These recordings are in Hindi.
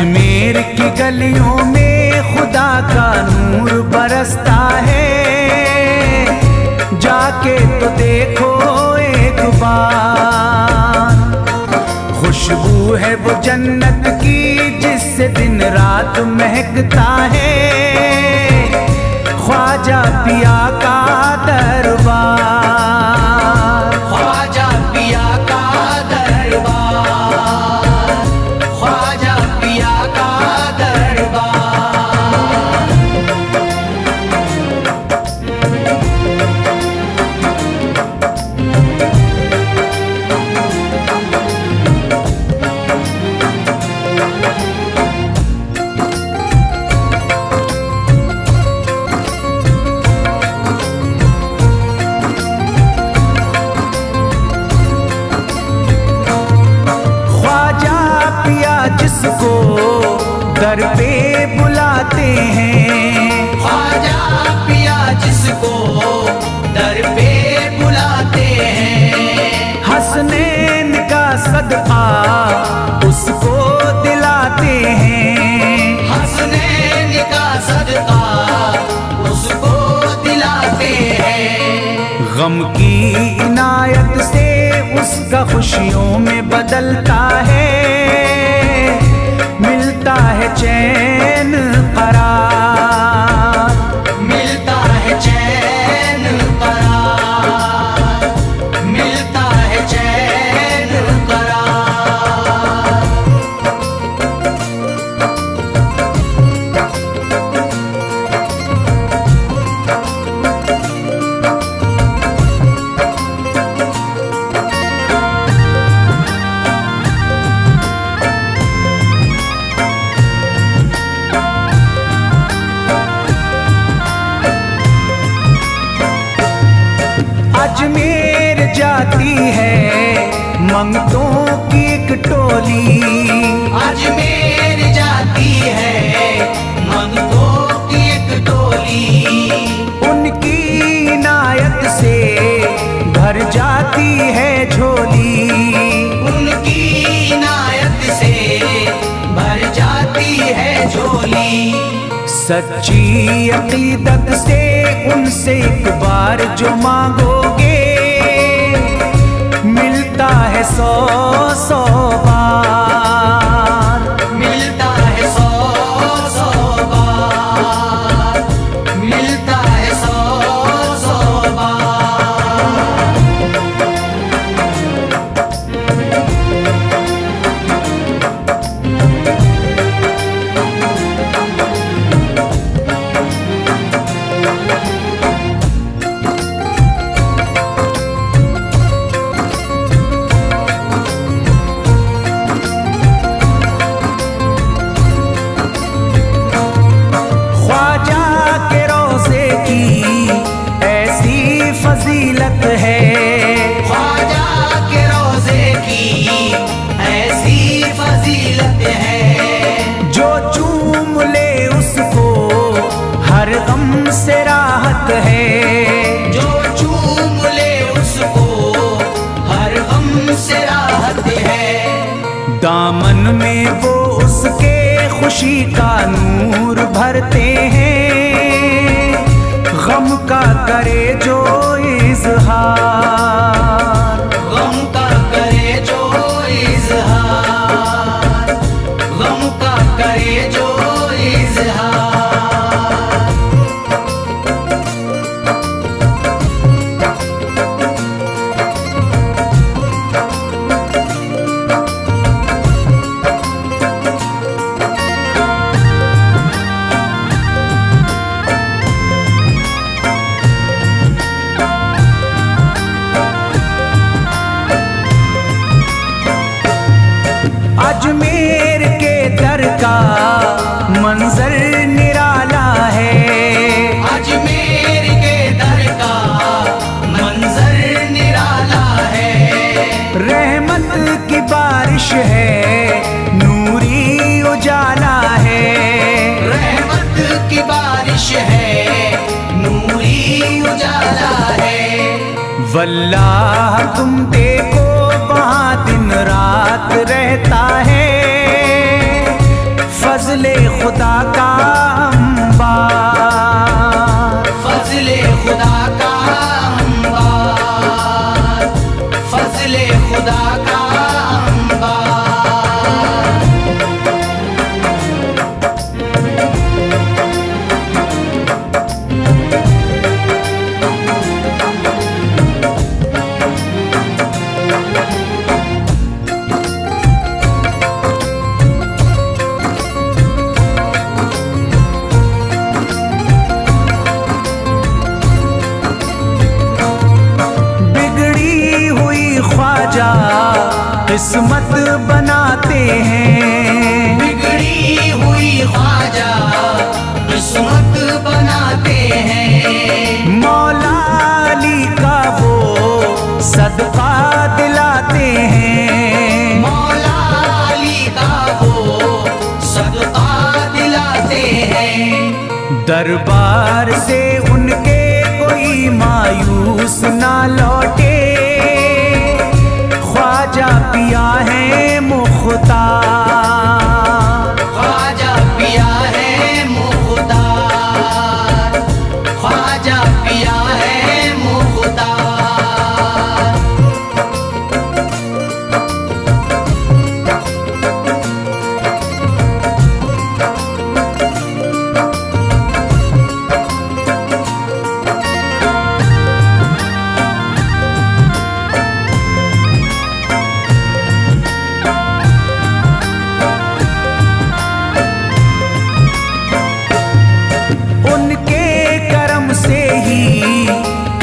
अजमेर की गलियों में खुदा का नूर बरसता है, जाके तो देखो एक बार। खुशबू है वो जन्नत की जिससे दिन रात महकता है, ख्वाजा पिया का दरबार। ख्वाजा पिया का दरबार, ख्वाजा पिया का दरबार। जिसको दर पे बुलाते हैं, ख्वाजा पिया जिसको दर पे बुलाते हैं, हसनैन का सदका उसको दिलाते हैं, हसनैन का सदका उसको दिलाते हैं। गम की इनायत से उसका खुशियों में बदलता है, मिलता है चैन करार, मिलता है चैन करार, मिलता है चैन करार। अजमेर जाती है मंगतों की एक टोली, अजमेर जाती है मंगतों की एक टोली, उनकी इनायत से भर जाती है झोली, उनकी इनायत से भर जाती है झोली। सच्ची अकीदत से उनसे एक बार जो मांगोगे, मिलता है 100 बार, मिलता है 100 बार, मिलता है 100 बार। फजीलत है ख्वाजा के रोज़े की ऐसी फजीलत है, जो चूम ले उसको हर गम से राहत है, जो चूम ले उसको हर गम से राहत है। दामन में वो उसके खुशी का नूर भरते हैं, गम का करे जो इज़हार, गम का करे जो इज़हार, गम का करे जो इज़हार। अजमेर के दर का मंजर निराला है, अजमेर के दर का मंजर निराला है। रहमत की बारिश है, नूरी उजाला है, रहमत की बारिश है, नूरी उजाला है। वल्लाह तुम देखो वहाँ दिन रात रहता है, फजले खुदा का अंबार, फजले खुदा का अंबार, फजले खुदा का अंबार। किस्मत बनाते हैं, बिगड़ी हुई ख्वाजा किस्मत बनाते हैं। मौला अली का वो सदका दिलाते हैं, मौला अली का वो सदका दिलाते हैं। दरबार से उनके कोई मायूस ना लौटे, ख्वाजा पिया है मुख्तार, ख्वाजा पिया है मुख्तार, ख्वाजा पिया है मुख्तार।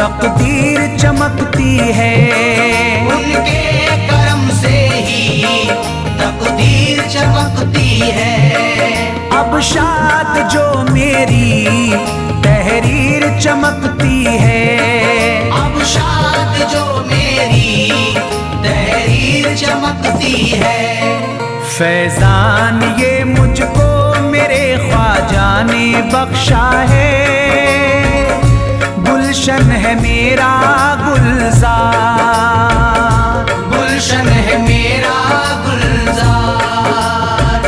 तकदीर चमकती है, उनके करम से ही तकदीर चमकती है। अब शाद जो मेरी तहरीर चमकती है, अब शाद जो मेरी तहरीर चमकती है। फैजान ये मुझको मेरे ख्वाजा ने बख्शा है, गुलशन है मेरा गुलजार, गुलशन है मेरा गुलजार,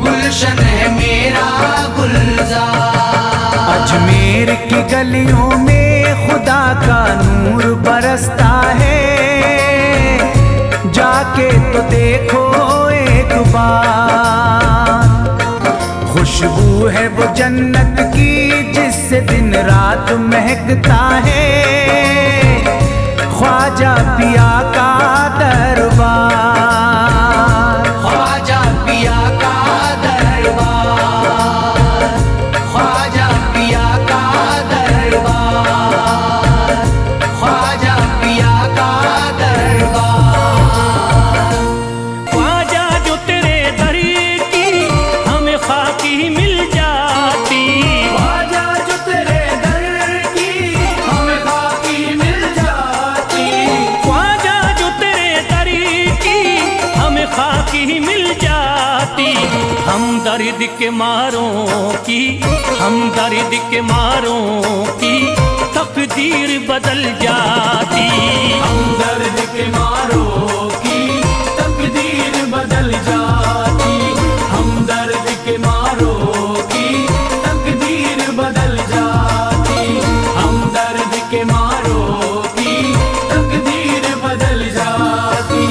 गुलशन है मेरा गुलजार। अजमेर की गलियों में खुदा का नूर बरसता है, जाके तो देखो एक बार। खुशबू है वो जन्नत की जिससे दिन रात महकता है, ख्वाजा पिया का दरबार, ख्वाजा पिया का दरबार, ख्वाजा पिया का दरबार, ख्वाजा पिया का दरबार। ख्वाजा जो तेरे दर की हमें खाकी मिल जाती, ख्वाजा जो तेरे दर की हमें खाकी मिल जाती, ख्वाजा जो तेरे दर की हमें खाकी मिल जाती। हम दर्द के मारों की, हम दर्द के मारों की तकदीर बदल जाती। हम दर्द के मारों की तकदीर बदल जाती, हम दर्द के मारों की तकदीर बदल जाती, हम दर्द के मारों की तकदीर बदल जाती।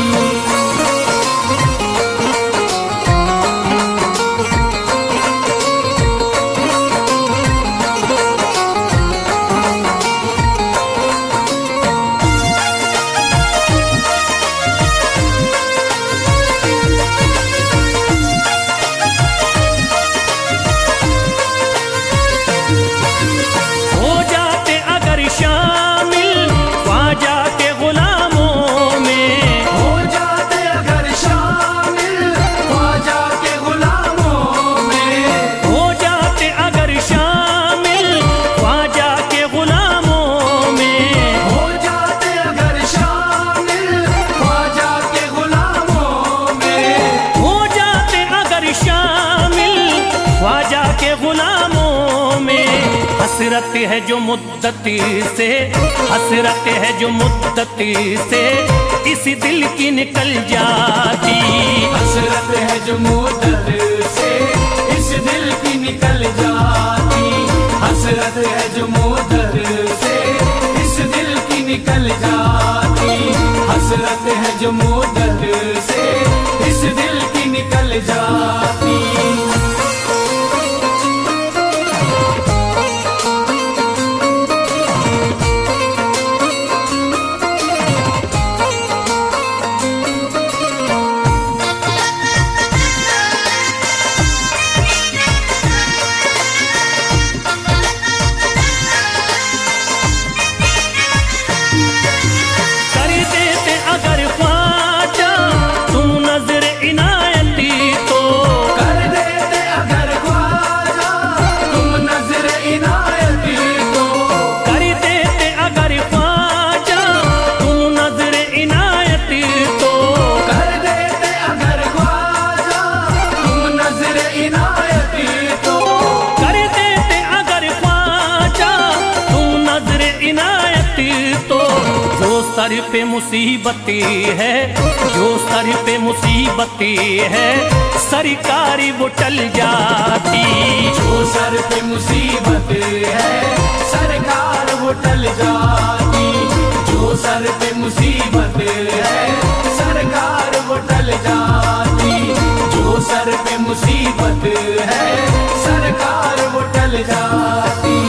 हसरत है जो मुद्दती से, हसरत है जो मुद्दती से इस दिल की निकल जाती। हसरत है जो मुद्दत से इस दिल की निकल जाती, हसरत है जो मोदर से इस दिल की निकल जाती, हसरत है जो मोदर से इस दिल की निकल जाती। कर देते अगर ख्वाजा तुम नजर इनायती तो, कर देते अगर ख्वाजा तुम नजर इनायती तो, कर देते अगर ख्वाजा तुम नजर इनायती तो, कर देते अगर ख्वाजा तुम नजर इनायती तो, कर देते अगर ख्वाजा तुम नजर इनायती तो। जो सर पे मुसीबती है, जो सर पे मुसीबती है, सरकारी वो टल जाती। जो सर पे मुसीबत है सरकार वो टल जाती, जो सर पे मुसीबत है सरकार वो टल जाती, जो सर पे मुसीबत है सरकार वो टल जाती।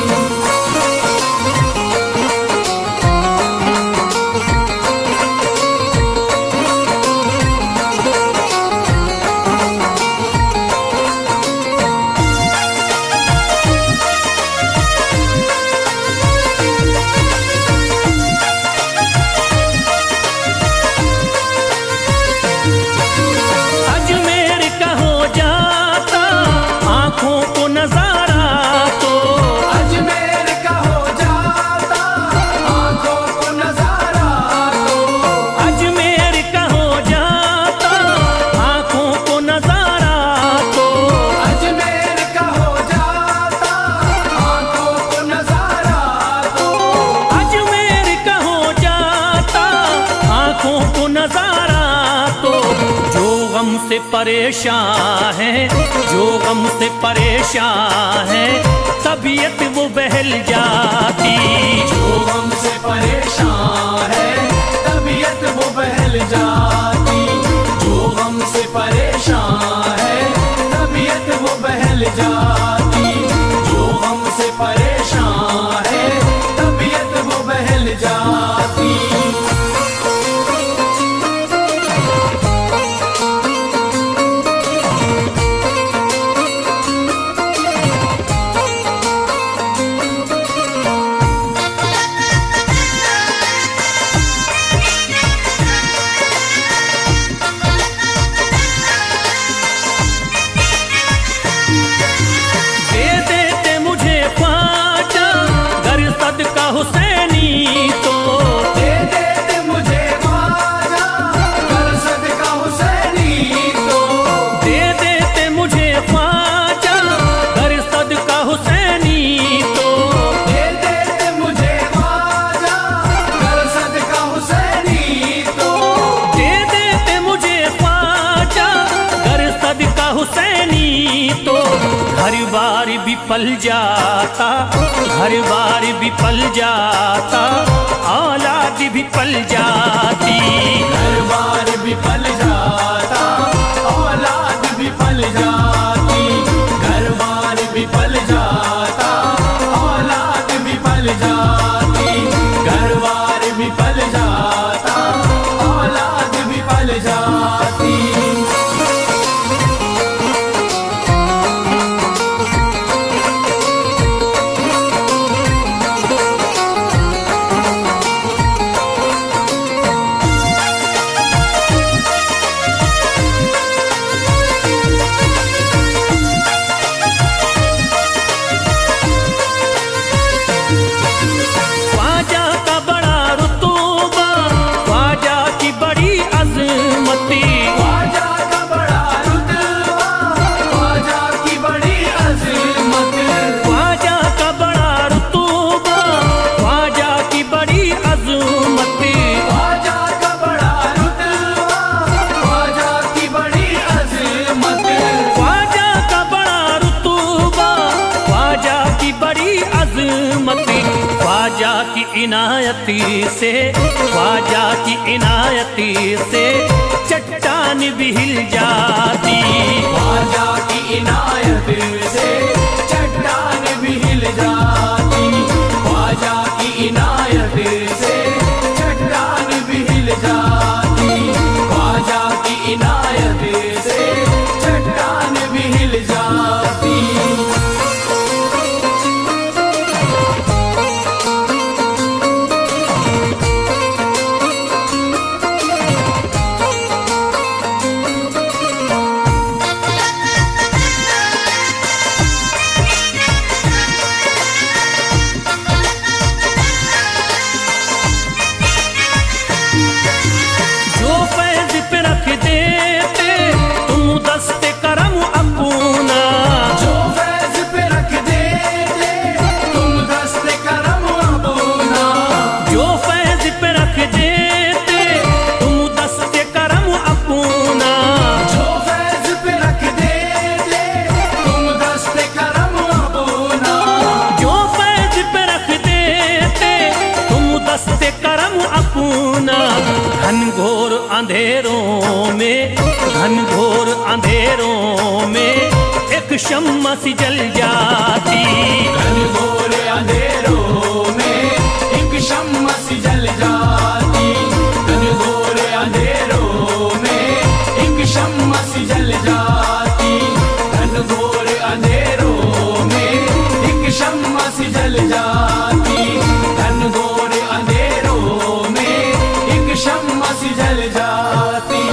अजमेर का हो जाता आंखों को नजारा तो, अजमेर का हो जाता आंखों को नजारा तो, अजमेर का हो जाता आंखों को नजारा तो, अजमेर का हो जाता आंखों को नजारा तो, अजमेर का हो जाता आंखों को नजारा तो। जो गम से परेशान है, जो गम से परेशान है, तबीयत वो बहल जाती। जो हमसे परेशान है तबीयत वो बहल जाती, जो हमसे परेशान है तबीयत वो बहल जाती, जो हमसे परेशान है तबीयत वो बहल जाती। दे देते मुझे ख्वाजा गर सदका हुसैनी तो, दे देते मुझे ख्वाजा कर सदका हुसैनी तो, दे देते मुझे ख्वाजा गर सदका हुसैनी तो, दे देते मुझे ख्वाजा कर सदका हुसैनी तो, दे देते मुझे ख्वाजा गर सदका हुसैनी तो। घर बार भी पल जाता, घर बार भी पल जाता, औलाद भी पल जाती। घर बार भी पल जाता औलाद भी पल जाती, घर बार भी पल जाता औलाद भी पल जाती, घर बार भी पल जाता औलाद भी पल जाती। ख्वाजा की इनायती से, ख्वाजा की इनायती से चट्टान भी हिल जाती। ख्वाजा की इनायत से चट्टान भी हिल जाती। ख्वाजा की इनायत से चट्टान भी हिल जाती। ख्वाजा की इनायत से चट्टान भी हिल जाती। घनघोर अंधेरों में, घनघोर अंधेरों में एक शम्मा सी जल जाती। घनघोर अंधेरों में एक शम्मा सी जल जाती। घनघोर अंधेरों में एक शम्मा सी जल जाती। घनघोर अंधेरों में एक शम्मा सी जल जाती। घनघोर अंधेरों में एक शम्मा सी जल जाती।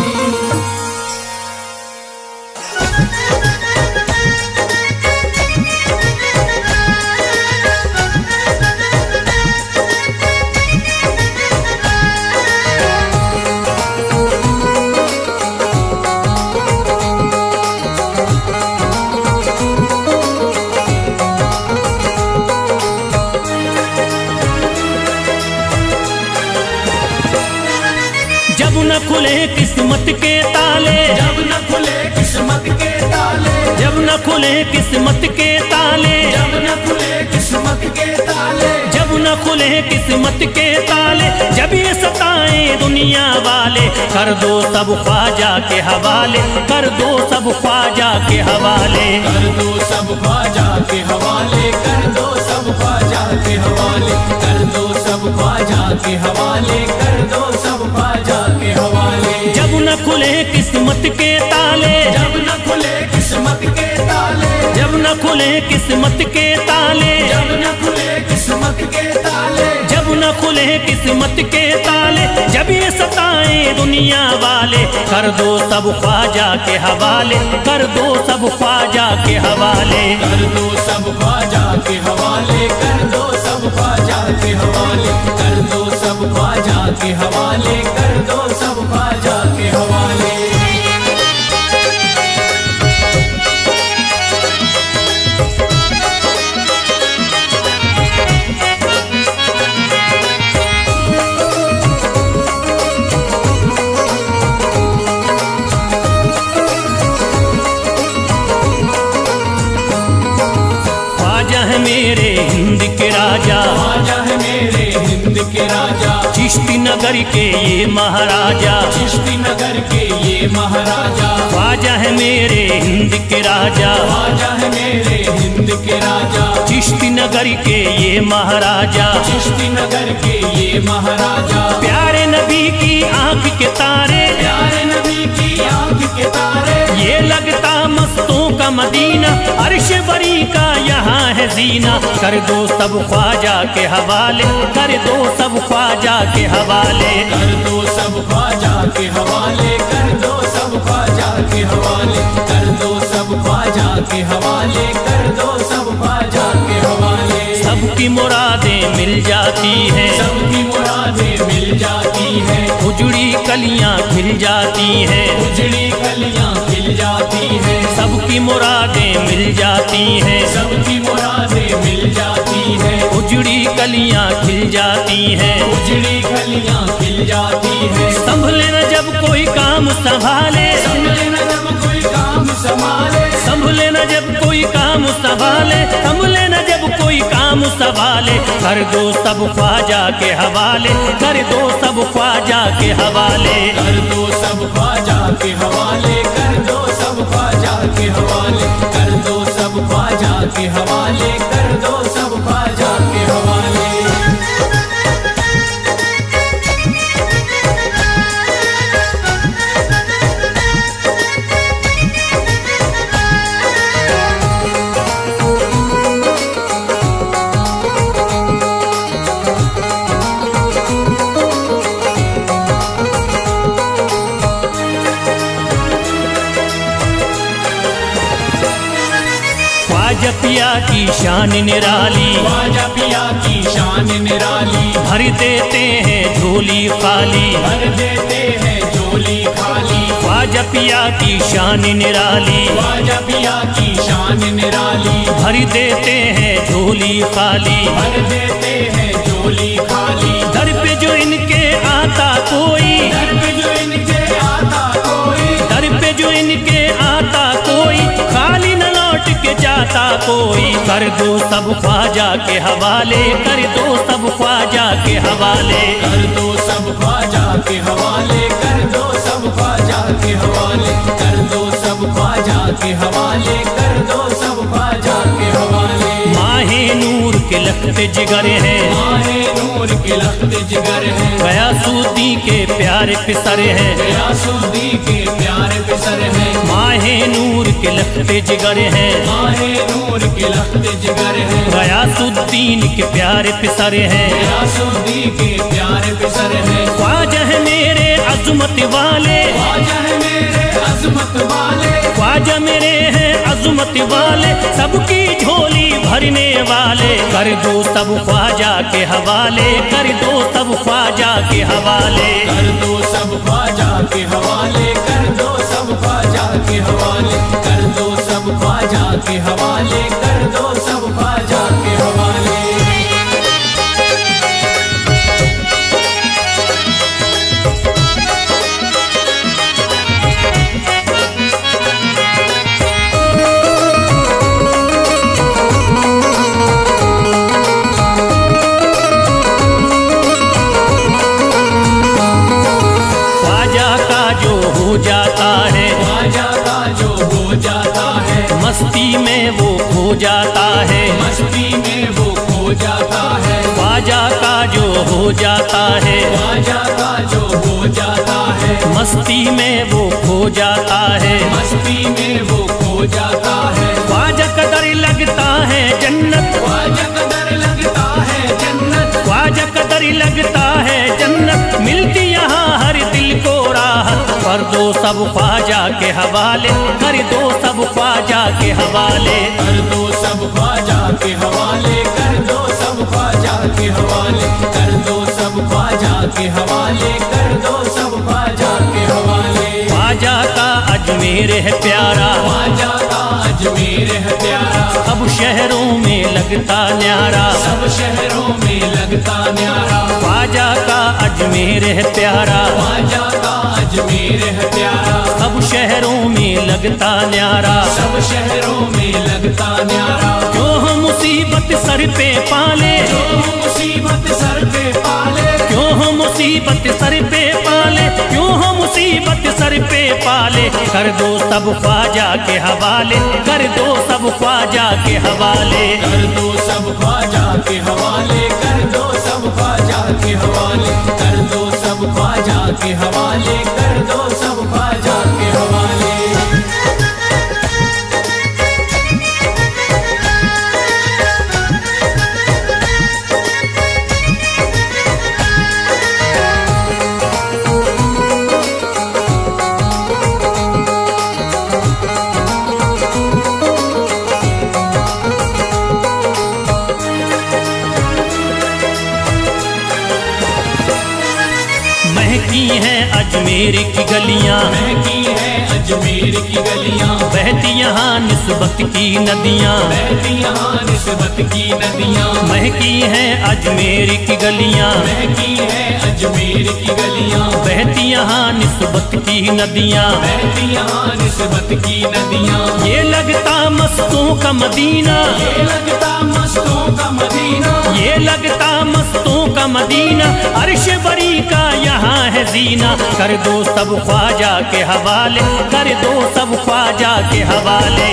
जब न खुले किस्मत के ताले, जब न खुले किस्मत के ताले, जब न खुले किस्मत के ताले, जब न खुले किस्मत के ताले, जब न खुले किस्मत के ताले, जब ये सताएं दुनिया वाले, कर दो सब ख्वाजा के हवाले, कर दो सब ख्वाजा के हवाले। कर दो सब ख्वाजा के हवाले, कर दो सब ख्वाजा के हवाले, कर दो सब ख्वाजा के हवाले, कर दो सब ख्वाजा के हवाले। जब न खुले किस्मत के ताले, जब न खुले किस्मत के ताले, जब न खुले किस्मत के ताले, जब न खुले किस्मत के ताले, जब न खुले किस्मत के ताले, जब ये सताएं दुनिया वाले, कर दो सब ख्वाजा के हवाले, कर दो सब ख्वाजा के हवाले। कर दो सब ख्वाजा के हवाले, कर दो सब ख्वाजा के हवाले, कर दो सब ख्वाजा के हवाले, कर दो सब ख्वाजा के हवाले। मेरे हिंद के राजा, ख्वाजा है मेरे हिंद के राजा, चिश्ती नगर के ये महाराजा, चिश्ती नगर के ये महाराजा। ख्वाजा है मेरे हिंद के राजा, ख्वाजा है मेरे हिंद के राजा, चिश्ती नगर के ये महाराजा, चिश्ती नगर के ये महाराजा। प्यारे नबी की आंख के तारे, प्यारे नबी की आंख के तारे, ये लगता मस्तों का मदीना, अर्श बरी का यहाँ है जीना। कर दो सब ख्वाजा के हवाले, कर दो सब ख्वाजा के हवाले, कर दो सब ख्वाजा के हवाले, कर दो सब ख्वाजा के हवाले, कर दो सब ख्वाजा के हवाले, कर दो सब ख्वाजा के हवाले। सबकी मुरादें मिल जाती हैं, सबकी मुरादें मिल जाती हैं, उजड़ी कलियां खिल जाती हैं, उजड़ी कलियां खिल जाती हैं, सबकी मुरादें मिल जाती हैं, सबकी मुरादें मिल जाती हैं, उजड़ी कलियां खिल जाती हैं, उजड़ी कलियां खिल जाती हैं। संभले न जब कोई काम संभाले, संभले न जब कोई काम संभाले, संभले न जब कोई काम संभाले, संभले न जब कोई काम संभाले, कर दो सब ख्वाजा के हवाले, कर दो सब ख्वाजा के हवाले। कर दो सब ख्वाजा के हवाले, कर दो सब ख्वाजा के हवाले, कर दो सब ख्वाजा के हवाले, कर दो सब ख्वाजा के हवाले। ख्वाजा पिया की शान निराली, ख्वाजा पिया की शान निराली, भर देते हैं झोली खाली, भर देते हैं झोली खाली। ख्वाजा पिया की शान निराली, ख्वाजा पिया की शान निराली, भर देते हैं झोली खाली, भर देते हैं झोली खाली। दर पे जो इनके आता कोई, दर पे जो इनके आता कोई, दर पे जो इनके आता कोई, खाली न लौट के जाता कोई। कर दो सब ख्वाजा के हवाले, कर दो सब ख्वाजा के हवाले। कर दो सब ख्वाजा के हवाले, कर दो सब ख्वाजा के हवाले, कर दो सब ख्वाजा के हवाले, कर दो सब ख्वाजा के हवाले। माहे नूर के लखते जिगर हैं, माहे नूर के लखते जिगर हैं, गयासुद्दीन के प्यारे पिसर हैं, गयासुद्दीन के प्यारे पिसर हैं। माहे नूर के लखते जिगर हैं, माहे नूर के लखते जिगर हैं, गयासुद्दीन के प्यारे पिसर हैं। गयासुद्दीन के प्यारे पिसर हैं। ख्वाजा है मेरे अज़मत वाले, ख्वाजा है मेरे अज़मत वाले, ख्वाजा मेरे हैं अज़मत वाले, सबकी झोली भरने वाले। कर दो सब ख्वाजा के हवाले, कर दो सब ख्वाजा के हवाले। कर दो सब ख्वाजा के हवाले, कर दो सब ख्वाजा के हवाले, कर दो सब ख्वाजा के हवाले, कर दो सब ख्वाजा के हवाले। हो जाता है, ख्वाजा का जो हो जाता है, मस्ती में वो खो जाता है, मस्ती में वो खो जाता है। ख्वाजा का जो हो जाता है, ख्वाजा का जो हो जाता है, मस्ती में वो खो जाता है, मस्ती में वो खो जाता है। ख्वाजा कदर लगता है जन्नत, ख्वाजा कदर लगता है जन्नत, ख्वाजा कदर लगता है जन्नत, मिलती यहाँ हर दिल को राहत। कर दो सब ख्वाजा के हवाले, कर दो सब ख्वाजा के हवाले। कर दो सब ख्वाजा के हवाले, कर दो सब ख्वाजा के हवाले, कर दो सब ख्वाजा के हवाले, कर दो सब ख्वाजा के हवाले। ख्वाजा का अजमेर है प्यारा, ख्वाजा का अजमेर है प्यारा, सब शहरों में लगता न्यारा, सब शहरों में लगता न्यारा। ख्वाजा का अजमेर है प्यारा, ख्वाजा का अजमेर है प्यारा, सब शहरों में लगता न्यारा, सब शहरों में लगता न्यारा। जो हम मुसीबत सर पे पाले, जो मुसीबत सर पे पाले, क्यों हम मुसीबत सर पे पाले, क्यों हम मुसीबत सर पे पाले। कर दो सब ख्वाजा के हवाले, कर दो सब ख्वाजा के हवाले। कर दो सब ख्वाजा के हवाले, कर दो सब ख्वाजा के हवाले, कर दो सब ख्वाजा के हवाले, कर दो सब ख्वाजा के हवाले। महकी हैं अजमेर की गलियां, महकी है अजमेर की गलियां, बहती यहाँ निस्बत की नदियाँ, बहती यहाँ निस्बत की नदियां। महकी हैं अजमेर की गलियां, महकी है अजमेर की गलियां, बहती यहाँ निस्बत की नदियाँ, बहती यहाँ निस्बत की नदियाँ। ये लगता मस्तों का मदीना, ये लगता मस्तों का मदीना, ये लगता मस्तों का मदीना। अर्श बरी का यहाँ है जीना, कर दो सब ख्वाजा के हवाले, कर दो सब ख्वाजा के हवाले।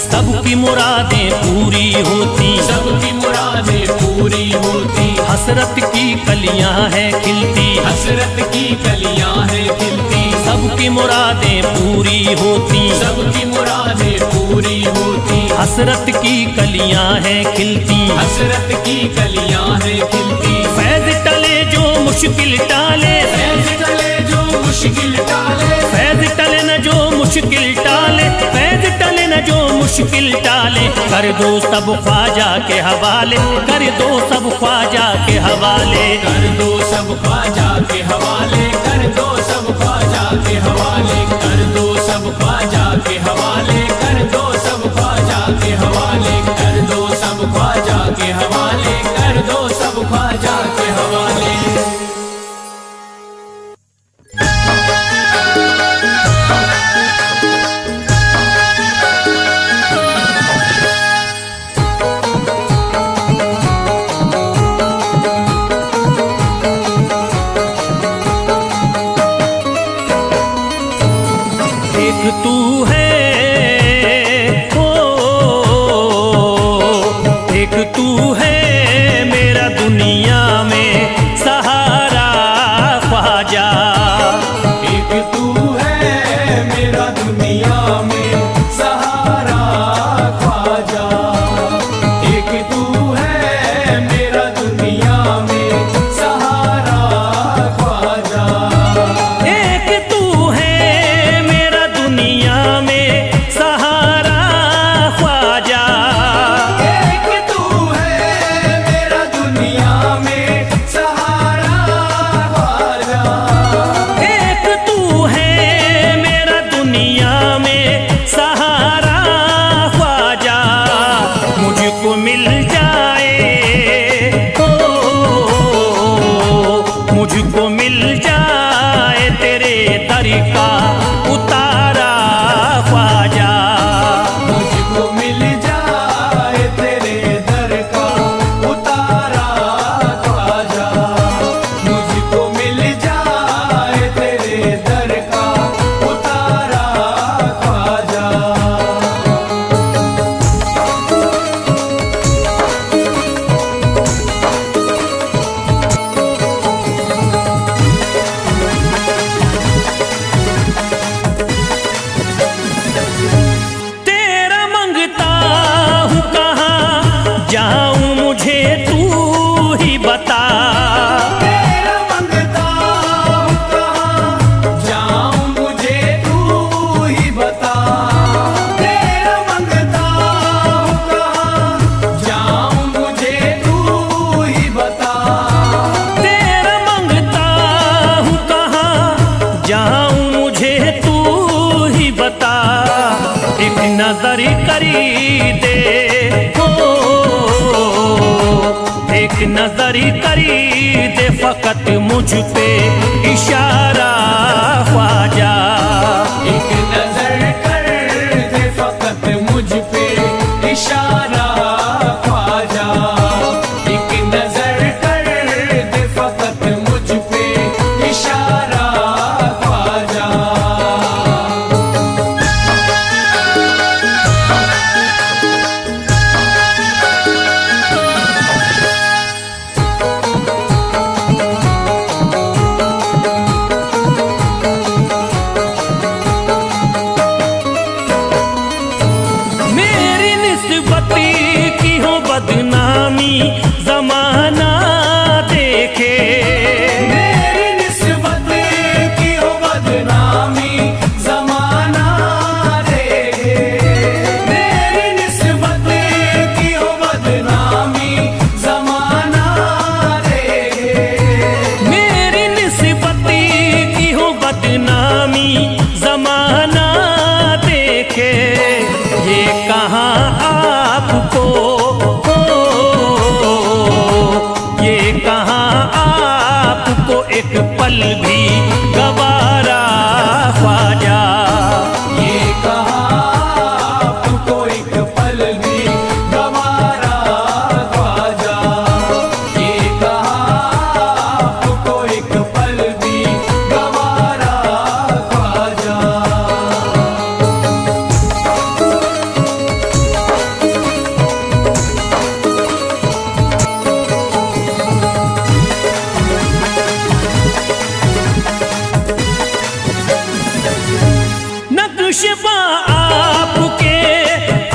सबकी मुरादें पूरी होती, सबकी मुरादें पूरी होती। हसरत की कलियां हैं खिलती, हसरत की कलियां हैं खिलती। सबकी मुरादें पूरी होती, सबकी मुरादें पूरी होती। हसरत की कलियां हैं खिलती, हसरत की कलियां हैं खिलती। फैज टले जो मुश्किल टाले, फैज टले जो मुश्किल टाले, फैज टले न जो मुश्किल टाले, फैज टले न जो मुश्किल टाले। कर दो सब ख्वाजा के हवाले, कर दो सब ख्वाजा के हवाले। कर दो सब ख्वाजा के हवाले, कर दो सब ख्वाजा के हवाले, कर दो सब ख्वाजा के हवाले, कर दो सब ख्वाजा के हवाले, कर दो सब ख्वाजा के हवाले, कर दो सब ख्वाजा के हवाले। एक तू है ओ, एक तू है मेरा दुनिया में सहारा ख्वाजा। एक तू है मेरा दुनिया में सहारा ख्वाजा। एक तू है मेरा दुनिया में सहारा ख्वाजा। एक तू है मेरा दुनिया में सहारा ख्वाजा। एक तू है मेरा दुनिया में सहारा ख्वाजा। एक तू है मेरा दुनिया में सहारा ख्वाजा। मुझको मिल जाए ओ, मुझको मिल जाए तेरे दर का उतारा ख्वाजा। मुझको मिल जाए तेरे दर का उतारा ख्वाजा। मुझको मिल जाए तेरे दर का उतारा ख्वाजा। तेरा मंगता हूँ कहाँ जाऊँ मुझे तू ही बता। तेरा मंगता हूँ कहाँ जाऊँ मुझे तू ही बता। तेरा मंगता हूँ कहाँ जाऊँ मुझे तू ही बता। तेरा मंगता हूँ कहाँ जाऊँ मुझे तू ही बता। एक नजर करी दे हो, एक नजर करी दे फकत मुझ पे इशारा ख्वाजा। एक नजर कर दे फकत मुझ पे इशारा ख्वाजा। एक नजर कर दे फकत मुझ पे इशारा ख्वाजा। मेरी निस्बत की हो बदनामी जमाना देखे। मेरी निस्बत की हो बदनामी जमाना देखे। मेरी निस्बत की हो बदनामी जमाना देखे। मेरी निस्बत की हो बदनामी जमाना देखे। ये कहाँ नक्शबा आपके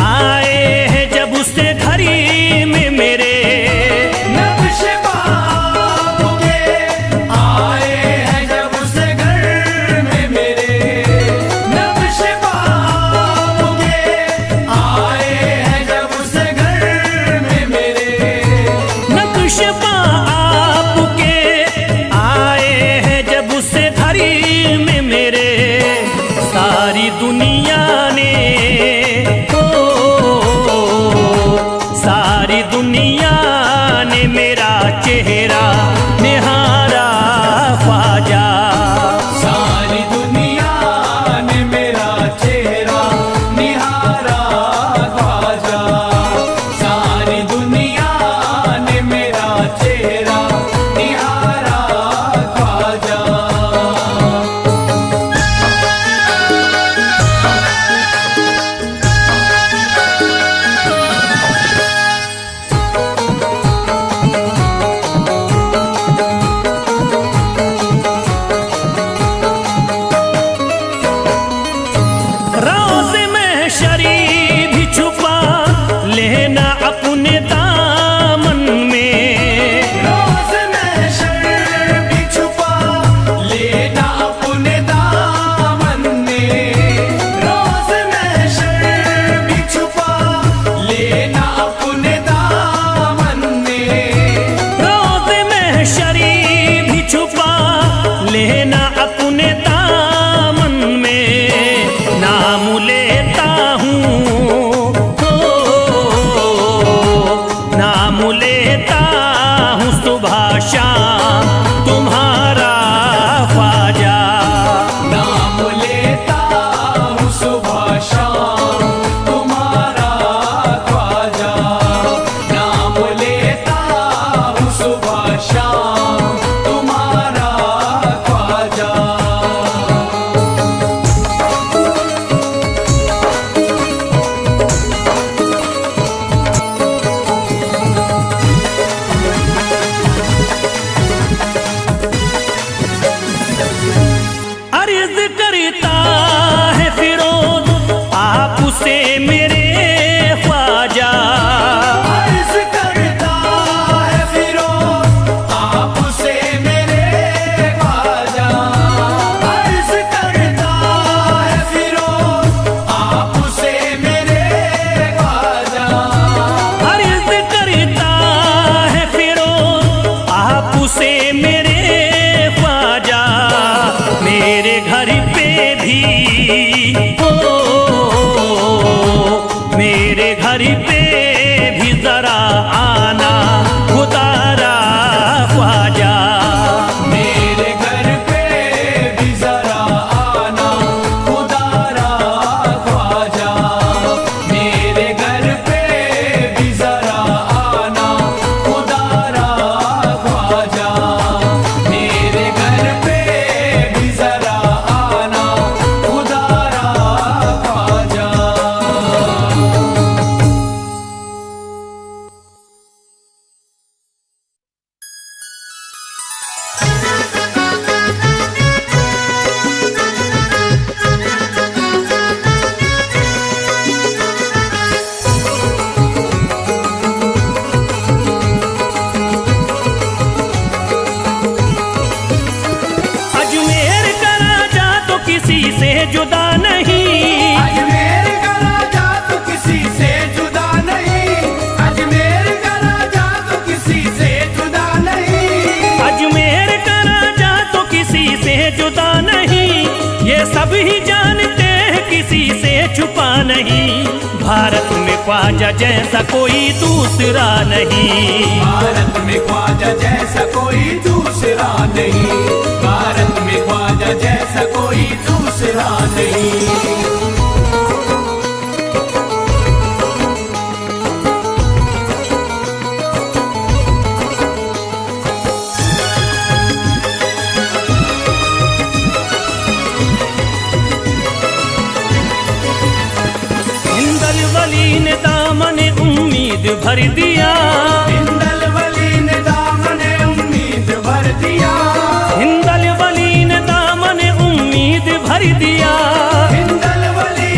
आए हैं जब उससे घड़ी में मेरे, नक्शबा आपके आए हैं जब उससे घर में मेरे, नक्शबा आपके आए हैं जब उससे घर में मेरे, नक्शबा आपके आए हैं जब उससे घड़ी में मेरे। सारी दुनिया ने सारी दुनिया ने मेरा चेहरा निहारा ख्वाजा, सारी दुनिया ने मेरा चेहरा निहारा ख्वाजा, सारी दुनिया ने मेरा चेहरा निहारा ख्वाजा। रोज़े महशरी भी छुपा लेना अपने दामन में, रोज़ महशर भी छुपा लेना अपने दामन में, रोज़ महशर भी छुपा लेना अपने दामन में, रोज़े महशरी भी छुपा लेना अपने दामन में। नाम लेता हूँ नाम लेता हूँ सुबह शाम तुम्हारा ख्वाजा, नाम लेता हूँ सुबह शाम तुम्हारा ख्वाजा, नाम लेता हूँ सुबह शाम तुम्हारा ख्वाजा। अर्ज करता है फिरोज आपसे मेरे ख्वाजा, अर्ज़ करता है फिरोज आपसे मेरे ख्वाजा, अर्ज़ करता है फिरोज आपसे मेरे ख्वाजा, अर्ज करता है फिरोज आपसे मेरे ख्वाजा। मेरे घर पे भी मेरे घर पे भी जरा आना खुदारा ख्वाजा, मेरे घर पे भी जरा आना खुदारा ख्वाजा, मेरे घर पे भी जरा आना खुदारा ख्वाजा, मेरे घर पे भी जरा आना खुदारा ख्वाजा। अजमेर का राजा तो किसी से जुदा नहीं, अजमेर का राजा तो किसी से जुदा नहीं, अजमेर का राजा तो किसी से जुदा नहीं, अजमेर का राजा तो किसी से जुदा नहीं। ये सब ही जानते हैं किसी से छुपा नहीं। भारत में ख्वाजा जैसा कोई दूसरा नहीं, भारत में ख्वाजा जैसा कोई दूसरा नहीं, भारत में ख्वाजा जैसा कोई दूसरा नहीं। हिंदल वली ने दामन उम्मीद भर दिया, हिंदल वली ने दामन उम्मीद भर दिया, हिंदल वली ने दामन उम्मीद भर दिया, हिंदल वली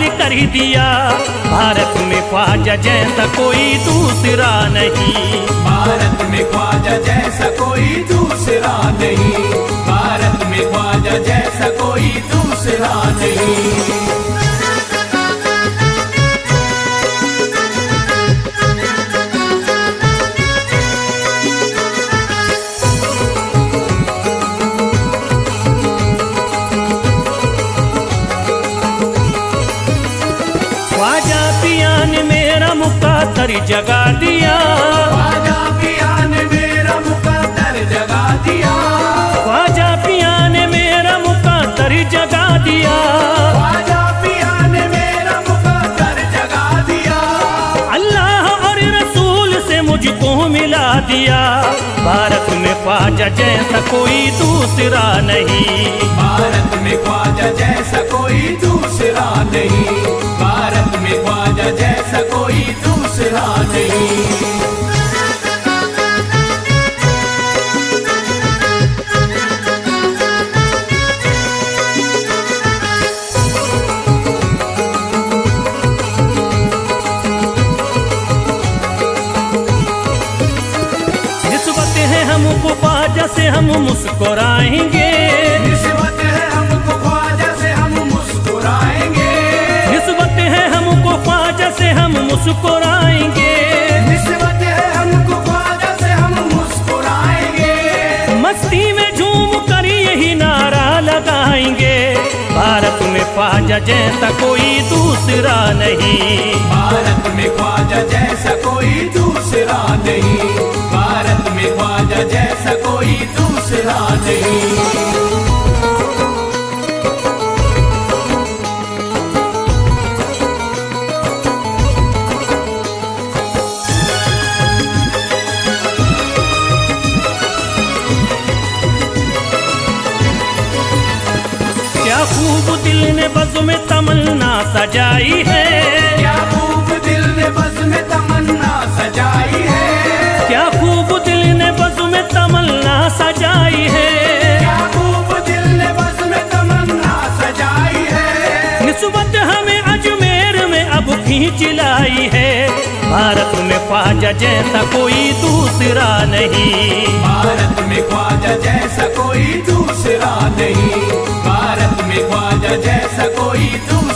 बहाल कर दिया। भारत में ख्वाजा जैसा कोई दूसरा नहीं। भारत में ख्वाजा जैसा कोई दूसरा नहीं। भारत में ख्वाजा जैसा कोई दूसरा नहीं। ख्वाजा पिया ने मेरा मुकद्दर जगा दिया। ख्वाजा पिया ने मेरा मुकद्दर जगा दिया। ख्वाजा पिया ने मेरा मुकद्दर जगा दिया। ख्वाजा पिया ने मेरा मुकद्दर जगा दिया। अल्लाह और रसूल से मुझको मिला दिया। भारत में ख्वाजा जैसा कोई दूसरा नहीं। भारत में ख्वाजा जैसा कोई दूसरा नहीं। भारत में ख्वाजा जैसा कोई दूसरा नहीं। निस्बत है हमको ख्वाजा से हम मुस्कुराएंगे। निस्बत है हमको ख्वाजा से हम मुस्कुराएंगे। निस्बत है हमको ख्वाजा से हम मुस्कुराएंगे। निस्बत है हमको ख्वाजा से हम मुस्कुराएंगे। मस्ती में झूम कर यही नारा लगाएंगे। भारत में ख्वाजा जैसा कोई दूसरा नहीं। भारत में ख्वाजा जैसा कोई दूसरा नहीं। भारत में ख्वाजा जैसा कोई दूसरा नहीं। क्या खूब दिल ने बज़्म में तमन्ना सजाई है। क्या खूब दिल ने बज़्म में तमन्ना सजाई है। क्या खूब दिल ने बज़्म में तमन्ना सजाई है। क्या खूब दिल ने बज़्म में तमन्ना सजाई है। निस्बत हमें अजमेर में अब खींच लाई है। भारत में ख्वाजा जैसा कोई दूसरा नहीं। भारत में ख्वाजा जैसा कोई दूसरा नहीं। भारत में ख्वाजा जैसा कोई दूसरा